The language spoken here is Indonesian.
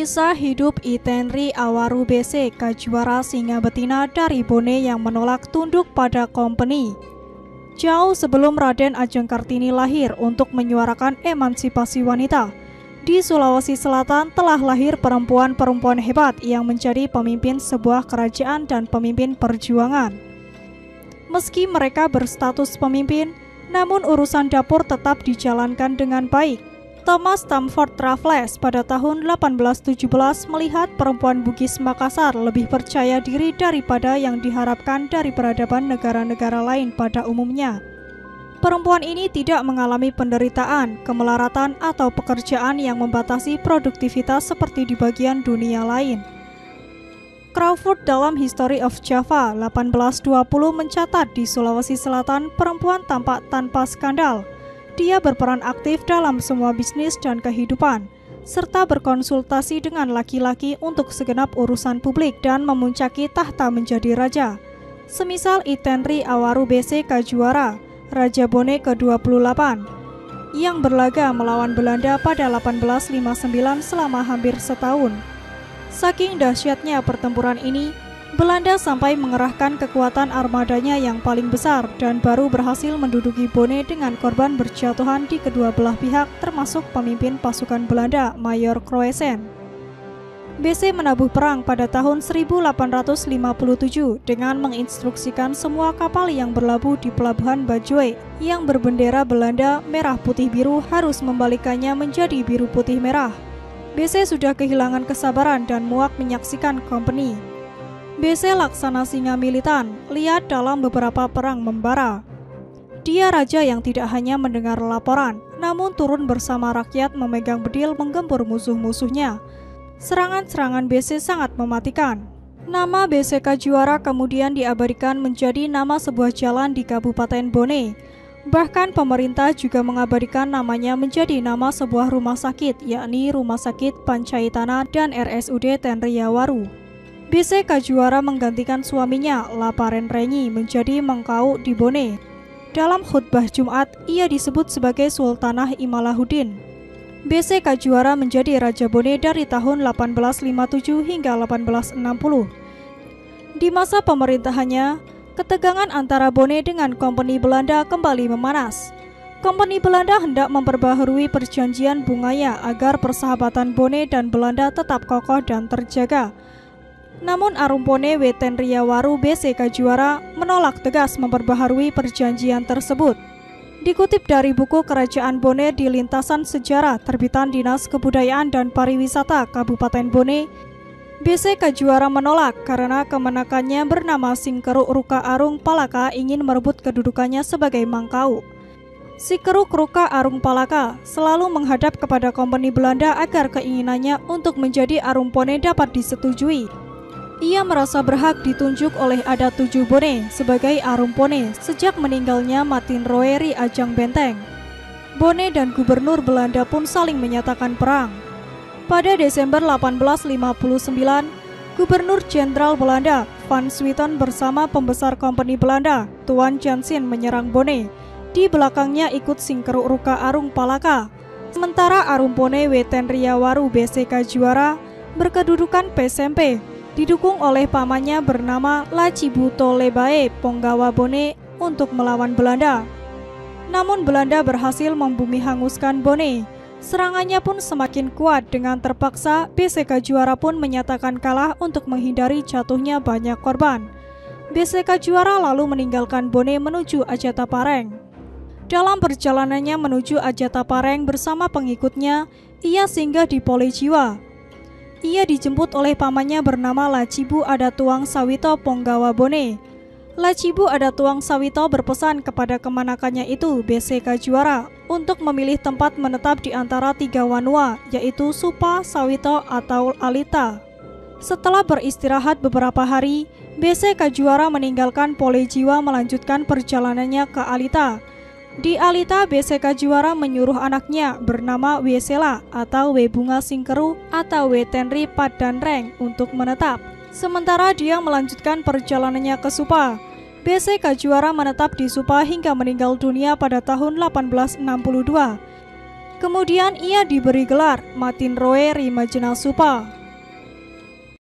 Kisah hidup Itenri Awaru BC, Kajuara singa betina dari Bone yang menolak tunduk pada company. Jauh sebelum Raden Ajeng Kartini lahir untuk menyuarakan emansipasi wanita, di Sulawesi Selatan telah lahir perempuan-perempuan hebat yang menjadi pemimpin sebuah kerajaan dan pemimpin perjuangan. Meski mereka berstatus pemimpin, namun urusan dapur tetap dijalankan dengan baik. Thomas Stamford Raffles pada tahun 1817 melihat perempuan Bugis Makassar lebih percaya diri daripada yang diharapkan dari peradaban negara-negara lain pada umumnya. Perempuan ini tidak mengalami penderitaan, kemelaratan, atau pekerjaan yang membatasi produktivitas seperti di bagian dunia lain. Crawford dalam History of Java 1820 mencatat di Sulawesi Selatan perempuan tampak tanpa skandal. Dia berperan aktif dalam semua bisnis dan kehidupan, serta berkonsultasi dengan laki-laki untuk segenap urusan publik dan memuncaki tahta menjadi raja. Semisal Itenri Awaru BC Kajuara, Raja Bone ke-28, yang berlaga melawan Belanda pada 1859 selama hampir setahun. Saking dahsyatnya pertempuran ini, Belanda sampai mengerahkan kekuatan armadanya yang paling besar dan baru berhasil menduduki Bone dengan korban berjatuhan di kedua belah pihak termasuk pemimpin pasukan Belanda, Mayor Croesen. BC menabuh perang pada tahun 1857 dengan menginstruksikan semua kapal yang berlabuh di pelabuhan Bajoe yang berbendera Belanda merah putih biru harus membalikannya menjadi biru putih merah. BC sudah kehilangan kesabaran dan muak menyaksikan company. BC laksana singa militan, lihat dalam beberapa perang membara. Dia raja yang tidak hanya mendengar laporan, namun turun bersama rakyat memegang bedil menggempur musuh-musuhnya. Serangan-serangan BC sangat mematikan. Nama BC Kajuara kemudian diabadikan menjadi nama sebuah jalan di Kabupaten Bone. Bahkan pemerintah juga mengabadikan namanya menjadi nama sebuah rumah sakit, yakni Rumah Sakit Pancaitana dan RSUD Tenriawaru. BC Kajuara menggantikan suaminya, Laparen Renyi, menjadi Mengkau di Bone. Dalam khutbah Jumat, ia disebut sebagai Sultanah Imalahuddin. BC Kajuara menjadi Raja Bone dari tahun 1857 hingga 1860. Di masa pemerintahannya, ketegangan antara Bone dengan Kompeni Belanda kembali memanas. Kompeni Belanda hendak memperbaharui perjanjian Bungaya agar persahabatan Bone dan Belanda tetap kokoh dan terjaga. Namun Arumpone Wetenriawaru BC Kajuara menolak tegas memperbaharui perjanjian tersebut. Dikutip dari buku Kerajaan Bone di Lintasan Sejarah terbitan Dinas Kebudayaan dan Pariwisata Kabupaten Bone, BC Kajuara menolak karena kemenakannya bernama Singkeruk Ruka Arung Palaka ingin merebut kedudukannya sebagai Mangkau. Singkeruk Ruka Arung Palaka selalu menghadap kepada Kompeni Belanda agar keinginannya untuk menjadi Arumpone dapat disetujui. Ia merasa berhak ditunjuk oleh adat tujuh Bone sebagai Arumpone sejak meninggalnya Matin Roeri Ajang Benteng. Bone dan Gubernur Belanda pun saling menyatakan perang. Pada Desember 1859, Gubernur Jenderal Belanda Van Swieten bersama pembesar Kompeni Belanda Tuan Jansin menyerang Bone. Di belakangnya ikut Singkeruk Ruka Arung Palaka. Sementara Arumpone Wetenriawaru BC Kajuara berkedudukan PSMP, didukung oleh pamannya bernama Lacibu Tolebae Ponggawa Bone untuk melawan Belanda. Namun Belanda berhasil membumi hanguskan Bone. Serangannya pun semakin kuat dengan terpaksa BC Kajuara pun menyatakan kalah untuk menghindari jatuhnya banyak korban. BC Kajuara lalu meninggalkan Bone menuju Ajatapareng. Dalam perjalanannya menuju Ajatapareng bersama pengikutnya, ia singgah di Polejiwa. Ia dijemput oleh pamannya bernama Lacibu Adatuang Sawito Ponggawa Bone. Lacibu Adatuang Sawito berpesan kepada kemanakannya itu BC Kajuara untuk memilih tempat menetap di antara tiga wanua, yaitu Supa, Sawito, atau Alita. Setelah beristirahat beberapa hari, BC Kajuara meninggalkan Polejiwa melanjutkan perjalanannya ke Alita. Di Alita, BC Kajuara menyuruh anaknya bernama Wesela atau Webunga Singkeru atau Wetenri Padanreng untuk menetap. Sementara dia melanjutkan perjalanannya ke Supa. BC Kajuara menetap di Supa hingga meninggal dunia pada tahun 1862. Kemudian ia diberi gelar Matin Roe Rimajena Supa.